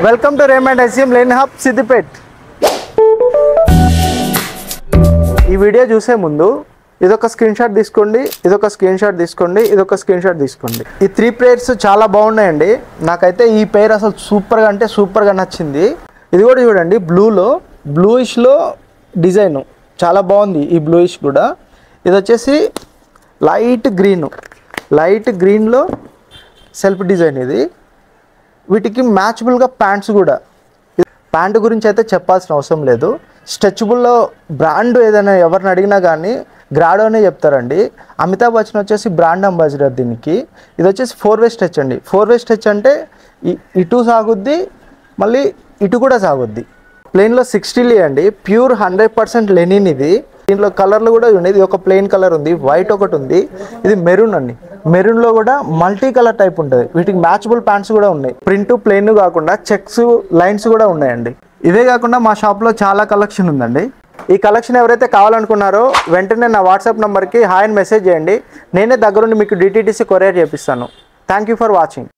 Welcome to Raymond ICM lane hub Siddipet. ఈ video చూసే ముందు ఇదొక స్క్రీన్ షాట్ తీసుకోండి, ఇదొక స్క్రీన్ షాట్ తీసుకోండి, ఇదొక స్క్రీన్ షాట్ తీసుకోండి. ఈ 3 పేర్స్ చాలా బాగున్నాయండి. నాకైతే ఈ పేర్ అసలు సూపర్గా అంటే సూపర్గా నచ్చింది. ఇది కూడా చూడండి, బ్లూయిష్లో డిజైన్ చాలా బాగుంది. ఈ బ్లూయిష్ కూడా ఇది వచ్చేసి లైట్ గ్రీన్లో సెల్ఫ్ డిజైన్. ఇది వీటికి మ్యాచబుల్గా ప్యాంట్స్ కూడా. ప్యాంటు గురించి అయితే చెప్పాల్సిన అవసరం లేదు. స్ట్రెచబుల్లో బ్రాండ్ ఏదైనా ఎవరిని అడిగినా కానీ గ్రాడోనే చెప్తారండి. అమితాబ్ బచ్చన్ వచ్చేసి బ్రాండ్ అంబాసిడర్ దీనికి. ఇది వచ్చేసి 4-వే స్ట్రెచ్ అండి. 4-వే స్ట్రెచ్ అంటే ఇటు సాగుద్ది, మళ్ళీ ఇటు కూడా సాగుద్ది. ప్లెయిన్లో 60 అండి, ప్యూర్ 100% లెనిన్. ఇది దీంట్లో కలర్లు కూడా ఉన్నాయి. ఇది ఒక ప్లెయిన్ కలర్ ఉంది, వైట్ ఒకటి ఉంది, ఇది మెరూన్ అండి. మెరూన్లో కూడా మల్టీ కలర్ టైప్ ఉంటుంది. వీటికి మ్యాచబుల్ ప్యాంట్స్ కూడా ఉన్నాయి. ప్రింట్ ప్లెయిన్ కాకుండా చెక్స్ లైన్స్ కూడా ఉన్నాయండి. ఇవే కాకుండా మా షాప్లో చాలా కలెక్షన్ ఉందండి. ఈ కలెక్షన్ ఎవరైతే కావాలనుకున్నారో వెంటనే నా వాట్సాప్ నెంబర్కి హాయ్ అని మెసేజ్ చేయండి. నేనే దగ్గరుండి మీకు DTDC కొరియర్ చేపిస్తాను. Thank you for watching.